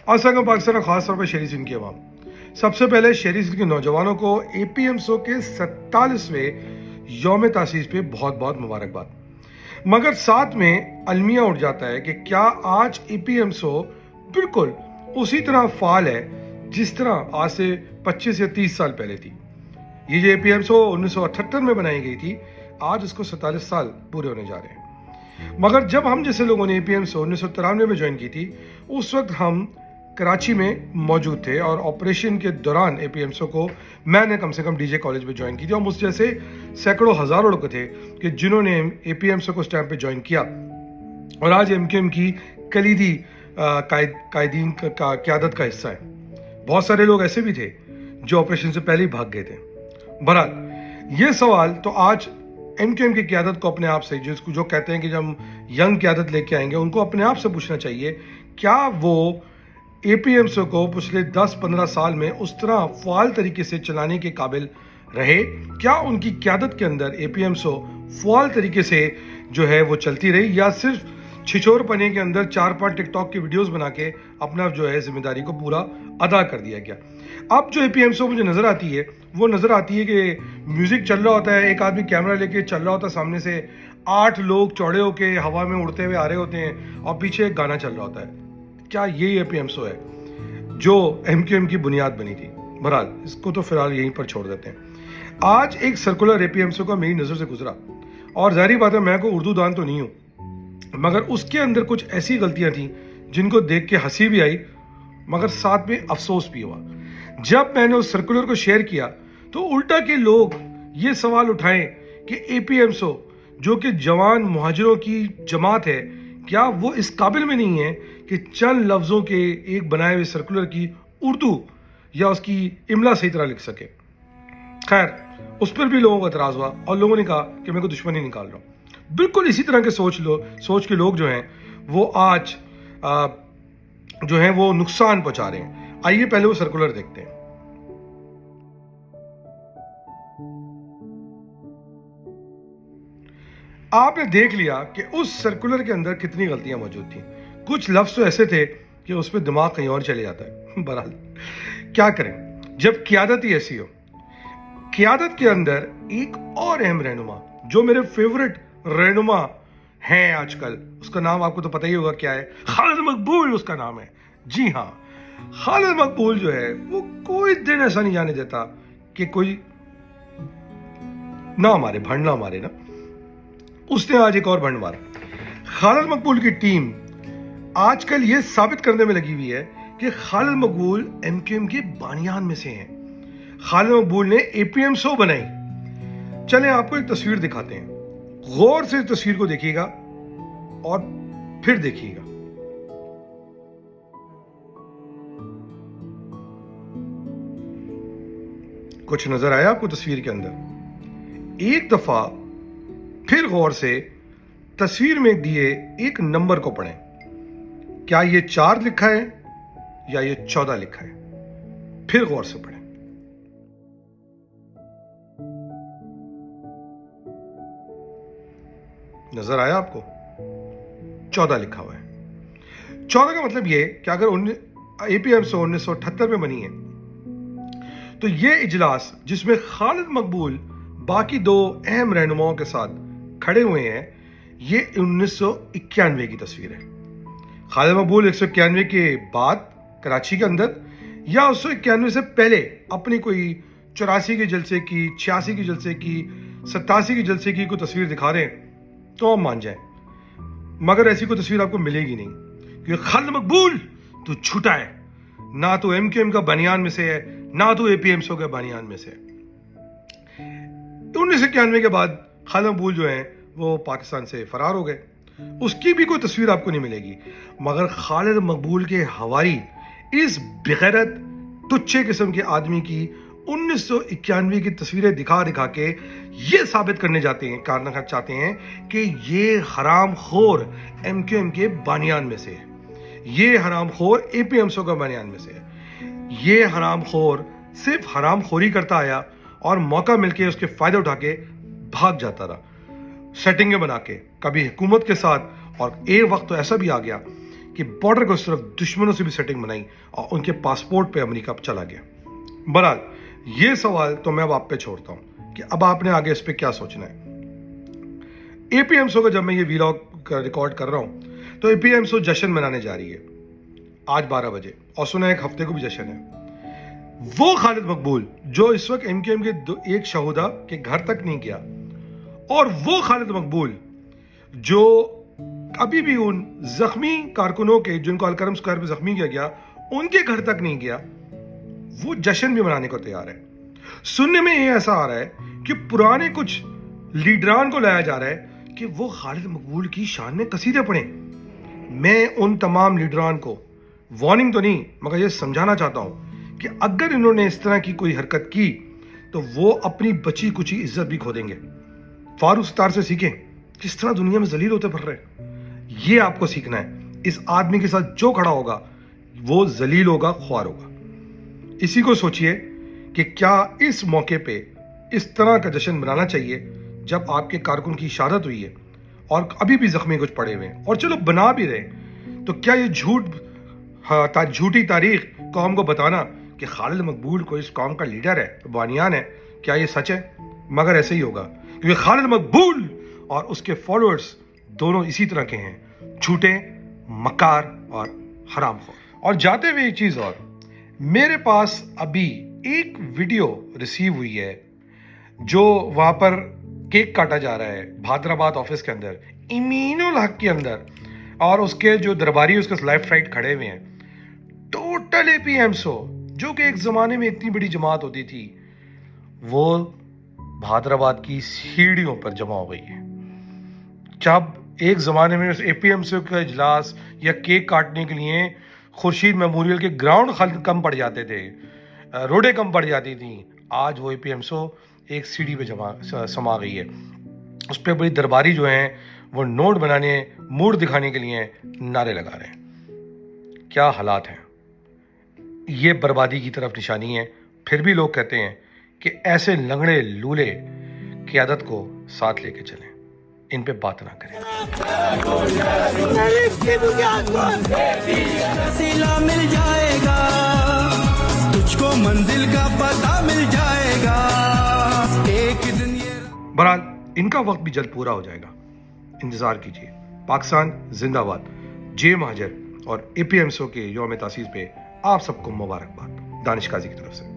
असम पाकिस्तान और खास तौर पर शहरी सिंध की आवाम, सबसे पहले शहरी सिंध के नौजवानों को एपीएमसो के 47वें यौम तासीस पे बहुत बहुत मुबारकबाद। मगर साथ में अलमिया उठ जाता है कि क्या आज एपीएमसो बिल्कुल उसी तरह फाल है जिस तरह आज से 25 या 30 साल पहले थी। ये जो एपीएमसो 1978 में बनाई गई थी, आज उसको 47 साल पूरे होने जा रहे हैं। मगर जब हम जैसे लोगों ने एपीएमसो 1993 में ज्वाइन की थी, उस वक्त हम कराची में मौजूद थे और ऑपरेशन के दौरान एपीएमसो को मैंने कम से कम डीजे कॉलेज में ज्वाइन की थी और मुझ जैसे सैकड़ों हजारों लोग थे कि जिन्होंने एपीएमसो को उस टाइम पे ज्वाइन किया और आज एमकेएम की कलीदी कायदीन का क्यादत का हिस्सा है। बहुत सारे लोग ऐसे भी थे जो ऑपरेशन से पहले ही भाग गए थे। बहरहाल ये सवाल तो आज एमकेएम की क्यादत को अपने आप से, जिसको जो कहते हैं कि जब हम यंग क्यादत लेके आएंगे, उनको अपने आप से पूछना चाहिए, क्या वो एपीएमसो को पिछले 10-15 साल में उस तरह फाल तरीके से चलाने के काबिल रहे? क्या उनकी क्यादत के अंदर एपीएमसो फाल तरीके से जो है वो चलती रही, या सिर्फ छिछोर पने के अंदर 4-5 टिकटॉक की वीडियोस बना के अपना जो है जिम्मेदारी को पूरा अदा कर दिया गया? अब जो एपीएमसो मुझे नजर आती है, वो नजर आती है कि म्यूजिक चल रहा होता है, एक आदमी कैमरा लेके चल रहा होता है, सामने से 8 लोग चौड़े होके हवा में उड़ते हुए आ रहे होते हैं और पीछे एक गाना चल रहा होता है। क्या ये एपीएमसो है जो एमकेएम की बुनियाद बनी थी? बहरहाल इसको तो फिलहाल यहीं पर छोड़ देते हैं। आज एक सर्कुलर एपीएमसो का मेरी नजर से गुजरा और जाहिर बात है मैं को उर्दू दान तो नहीं हूं, मगर उसके अंदर कुछ ऐसी गलतियां थी जिनको देख के हंसी भी आई मगर साथ में अफसोस भी हुआ। जब मैंने उस सर्कुलर को शेयर किया तो उल्टा के लोग ये सवाल उठाएं कि एपीएमसो जो कि जवान मुहाजिरों की जमात है, क्या वो इस काबिल में नहीं है कि चंद लफ्जों के एक बनाए हुए सर्कुलर की उर्दू या उसकी इमला सही तरह लिख सके? खैर, उस पर भी लोगों को एतराज हुआ और लोगों ने कहा कि मैं को दुश्मनी निकाल रहा हूं। बिल्कुल इसी तरह के सोच के लोग जो हैं वो आज जो हैं वो नुकसान पहुंचा रहे हैं। आइए पहले वो सर्कुलर देखते हैं। आपने देख लिया कि उस सर्कुलर के अंदर कितनी गलतियां मौजूद थी। कुछ लफ्ज तो ऐसे थे कि उस पर दिमाग कहीं और चले जाता है। बहरहाल क्या करें जब क्यादत ही ऐसी हो। क्यादत के अंदर एक और अहम रहनुमा जो मेरे फेवरेट रहनुमा हैं आजकल, उसका नाम आपको तो पता ही होगा क्या है। खालिद मकबूल उसका नाम है। जी हाँ, खालिद मकबूल जो है वो कोई दिन ऐसा नहीं जाने देता कि कोई ना मारे, भंड ना मारे ना। उसने आज एक और भंड मारा। खालिद मकबूल की टीम आजकल ये साबित करने में लगी हुई है कि खालिद मकबूल एमकेएम के बानियान में से हैं। खालिद मकबूल ने एपीएमसो बनाई। चलें आपको एक तस्वीर दिखाते हैं, गौर से इस तस्वीर को देखिएगा और फिर देखिएगा। कुछ नजर आया आपको तस्वीर के अंदर? एक दफा फिर गौर से तस्वीर में दिए एक नंबर को पढ़ें। क्या ये 4 लिखा है या ये 14 लिखा है? फिर गौर से पढ़ें। नजर आया आपको? 14 लिखा हुआ है। 14 का मतलब ये कि अगर एपीएमसो 1978 में बनी है तो ये इजलास जिसमें खालिद मकबूल बाकी 2 अहम रहनुमाओं के साथ खड़े हुए हैं, ये 1991 की तस्वीर है। खालिद मकबूल 191 के बाद कराची के अंदर या 191 से पहले अपनी कोई 84 के जलसे की, 86 के जलसे की, 87 के जलसे की कोई तस्वीर दिखा रहे हैं तो हम मान जाए, मगर ऐसी कोई तस्वीर आपको मिलेगी नहीं, क्योंकि खालिद मकबूल तू छूटा है, ना तो एमकेएम का बनियान में से है, ना तो एपीएमसो के बनियान में से है। 1991 के बाद खालिद मकबूल जो है वो पाकिस्तान से फरार हो गए, उसकी भी कोई तस्वीर आपको नहीं मिलेगी। मगर खालिद मकबूल के हवारी इस बेगैरत तुच्छे किस्म के आदमी की 1991 की तस्वीरें दिखा दिखा के ये साबित करना चाहते हैं कि ये हराम खोर एमकेएम के बानियान में से है, ये हराम खोर एपीएमसो का बानियान में से है। ये हराम खोर सिर्फ हराम खोरी करता आया और मौका मिलके उसके फायदे उठा के भाग जाता रहा, सेटिंगें बना के, कभी हुकूमत के साथ, और एक वक्त तो ऐसा भी आ गया कि बॉर्डर को सिर्फ दुश्मनों से भी सेटिंग बनाई और उनके पासपोर्ट पे अमेरिका चला गया। बहरहाल ये सवाल तो मैं अब आप पे छोड़ता हूं कि अब आपने आगे इस पे क्या सोचना है। एपीएमसो का जब मैं ये वीलॉग रिकॉर्ड कर रहा हूं तो एपीएमसो जश्न मनाने जा रही है आज 12 बजे, और सुना एक हफ्ते को भी जश्न है। वो खालिद मकबूल जो इस वक्त एमकेएम के एक शहूदा के घर तक नहीं गया, और वो खालिद मकबूल जो अभी भी उन जख्मी कारकुनों के जिनको अलकरम स्क्वायर पे जख्मी किया गया उनके घर तक नहीं गया, वो जश्न भी मनाने को तैयार है। सुनने में ये ऐसा आ रहा है कि पुराने कुछ लीडरान को लाया जा रहा है कि वो खालिद मकबूल की शान में कसीदे पढ़े। मैं उन तमाम लीडरान को वार्निंग तो नहीं मगर ये समझाना चाहता हूं कि अगर इन्होंने इस तरह की कोई हरकत की तो वो अपनी बची कुची इज्जत भी खो देंगे। फारूक सत्तार से सीखें किस तरह दुनिया में जलील होते फिर रहे। ये आपको सीखना है। इस आदमी के साथ जो खड़ा होगा वो जलील होगा, ख्वार होगा। इसी को सोचिए कि क्या इस मौके पे इस तरह का जश्न मनाना चाहिए जब आपके कारकुन की शहादत हुई है और अभी भी जख्मी कुछ पड़े हुए हैं, और चलो बना भी रहे, तो क्या ये झूठी तारीख कौम को बताना कि खालिद मकबूल को इस कौम का लीडर है, बानियान है, क्या ये सच है? मगर ऐसे ही होगा क्योंकि खालिद मकबूल और उसके फॉलोअर्स दोनों इसी तरह के हैं, झूठे, मकार और हरामखोर। और जाते हुए एक चीज और, मेरे पास अभी एक वीडियो रिसीव हुई है जो वहां पर केक काटा जा रहा है भादराबाद ऑफिस के अंदर, इमीनुल हक के अंदर, और उसके जो दरबारी उसके लेफ्ट राइट खड़े हुए हैं। टोटल एपीएमसो जो कि एक जमाने में इतनी बड़ी जमात होती थी वो भादराबाद की सीढ़ियों पर जमा हो गई है। जब एक जमाने में एपीएमसो का इजलास या केक काटने के लिए खुर्शीद मेमोरियल के ग्राउंड कम पड़ जाते थे, रोडें कम पड़ जाती थी, आज वो एपीएमसो एक सीढ़ी पे समा गई है। उस पर बड़ी दरबारी जो हैं वो नोट बनाने, मूड दिखाने के लिए नारे लगा रहे हैं। क्या हालात हैं। ये बर्बादी की तरफ निशानी है। फिर भी लोग कहते हैं कि ऐसे लंगड़े लूले क़यादत को साथ लेके चलें, इन पे बात ना करें। मिल जाएगा तुझको, मंजिल का पता मिल जाएगा एक दिन। बहरहाल इनका वक्त भी जल्द पूरा हो जाएगा, इंतजार कीजिए। पाकिस्तान जिंदाबाद। जे महाजर और एपीएमसो के यौम तासीस पे आप सबको मुबारकबाद। दानिश काजी की तरफ से।